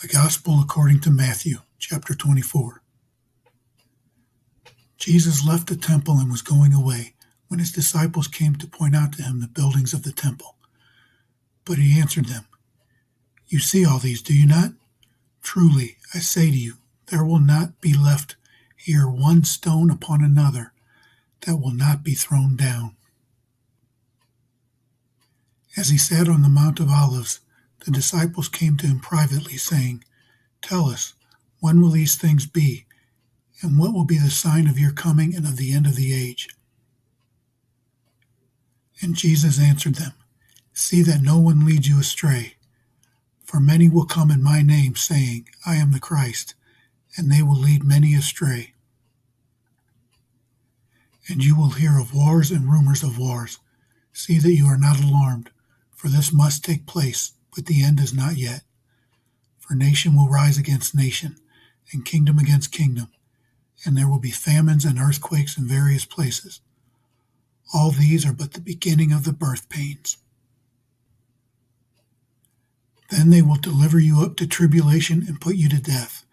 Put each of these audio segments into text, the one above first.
The Gospel according to Matthew, chapter 24. Jesus left the temple and was going away when his disciples came to point out to him the buildings of the temple. But he answered them, "You see all these, do you not? Truly, I say to you, there will not be left here one stone upon another that will not be thrown down." As he sat on the Mount of Olives, the disciples came to him privately, saying, "Tell us, when will these things be? And what will be the sign of your coming and of the end of the age?" And Jesus answered them, "See that no one leads you astray. For many will come in my name, saying, 'I am the Christ,' and they will lead many astray. And you will hear of wars and rumors of wars. See that you are not alarmed, for this must take place, but the end is not yet. For nation will rise against nation, and kingdom against kingdom, and there will be famines and earthquakes in various places. All these are but the beginning of the birth pains. Then they will deliver you up to tribulation and put you to death,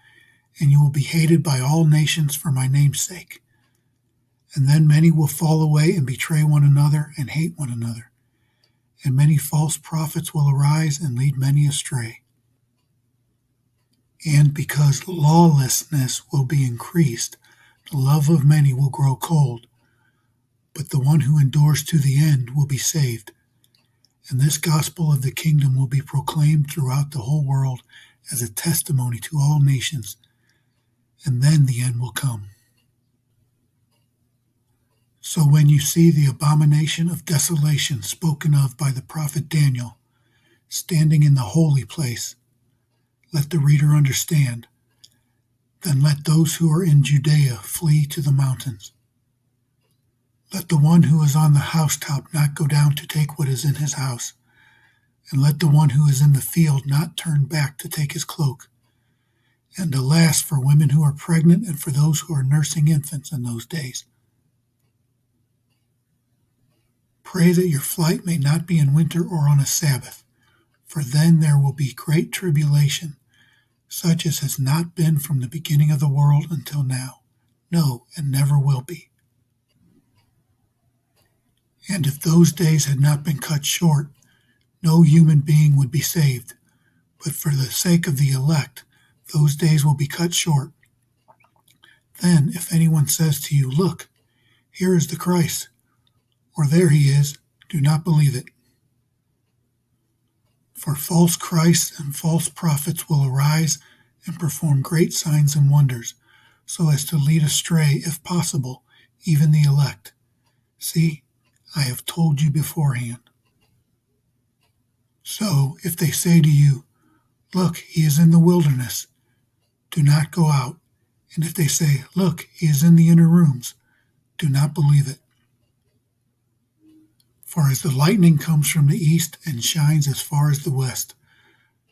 and you will be hated by all nations for my name's sake. And then many will fall away and betray one another and hate one another. And many false prophets will arise and lead many astray. And because lawlessness will be increased, the love of many will grow cold. But the one who endures to the end will be saved. And this gospel of the kingdom will be proclaimed throughout the whole world as a testimony to all nations. And then the end will come. So when you see the abomination of desolation spoken of by the prophet Daniel standing in the holy place, let the reader understand. Then let those who are in Judea flee to the mountains. Let the one who is on the housetop not go down to take what is in his house, and let the one who is in the field not turn back to take his cloak. And alas for women who are pregnant and for those who are nursing infants in those days. Pray that your flight may not be in winter or on a Sabbath, for then there will be great tribulation, such as has not been from the beginning of the world until now, no, and never will be. And if those days had not been cut short, no human being would be saved. But for the sake of the elect, those days will be cut short. Then, if anyone says to you, 'Look, here is the Christ,' or 'There he is,' do not believe it. For false Christs and false prophets will arise and perform great signs and wonders, so as to lead astray, if possible, even the elect. See, I have told you beforehand. So, if they say to you, 'Look, he is in the wilderness,' do not go out. And if they say, 'Look, he is in the inner rooms,' do not believe it. For as the lightning comes from the east and shines as far as the west,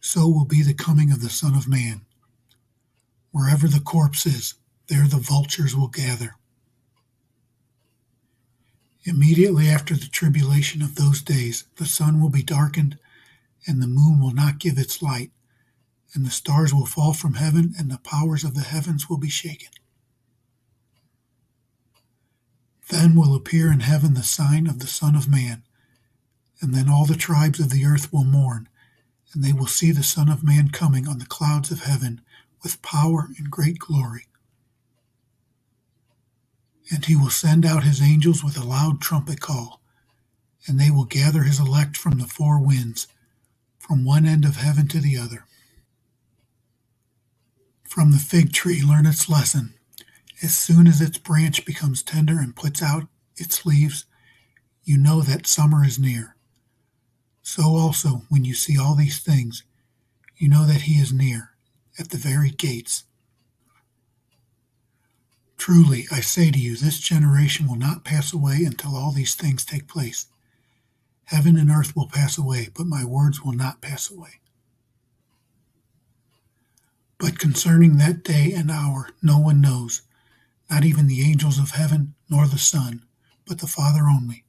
so will be the coming of the Son of Man. Wherever the corpse is, there the vultures will gather. Immediately after the tribulation of those days, the sun will be darkened, and the moon will not give its light, and the stars will fall from heaven, and the powers of the heavens will be shaken. Then will appear in heaven the sign of the Son of Man, and then all the tribes of the earth will mourn, and they will see the Son of Man coming on the clouds of heaven with power and great glory. And he will send out his angels with a loud trumpet call, and they will gather his elect from the four winds, from one end of heaven to the other. From the fig tree learn its lesson. As soon as its branch becomes tender and puts out its leaves, you know that summer is near. So also, when you see all these things, you know that he is near, at the very gates. Truly, I say to you, this generation will not pass away until all these things take place. Heaven and earth will pass away, but my words will not pass away. But concerning that day and hour, no one knows, not even the angels of heaven, nor the Son, but the Father only.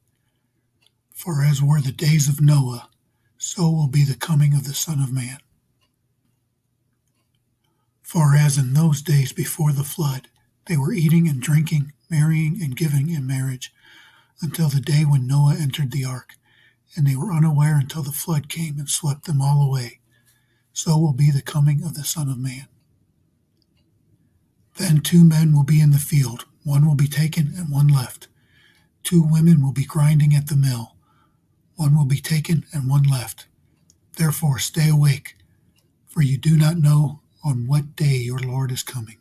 For as were the days of Noah, so will be the coming of the Son of Man. For as in those days before the flood, they were eating and drinking, marrying and giving in marriage, until the day when Noah entered the ark, and they were unaware until the flood came and swept them all away. So will be the coming of the Son of Man. Then 2 men will be in the field, one will be taken and one left. 2 women will be grinding at the mill, one will be taken and one left. Therefore stay awake, for you do not know on what day your Lord is coming.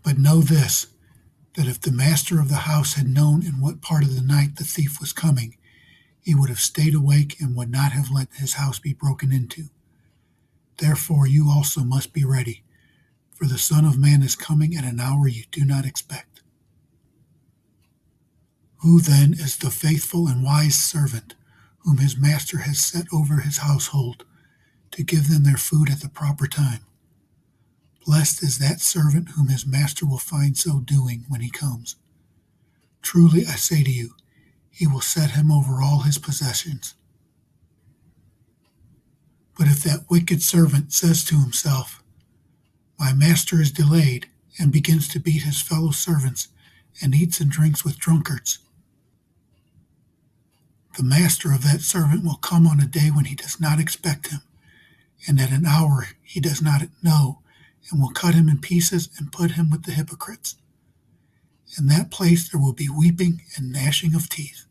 But know this, that if the master of the house had known in what part of the night the thief was coming, he would have stayed awake and would not have let his house be broken into. Therefore you also must be ready, for the Son of Man is coming at an hour you do not expect. Who then is the faithful and wise servant whom his master has set over his household to give them their food at the proper time? Blessed is that servant whom his master will find so doing when he comes. Truly I say to you, he will set him over all his possessions. But if that wicked servant says to himself, my master is delayed, and begins to beat his fellow servants and eats and drinks with drunkards, the master of that servant will come on a day when he does not expect him, and at an hour he does not know, and will cut him in pieces and put him with the hypocrites. In that place there will be weeping and gnashing of teeth.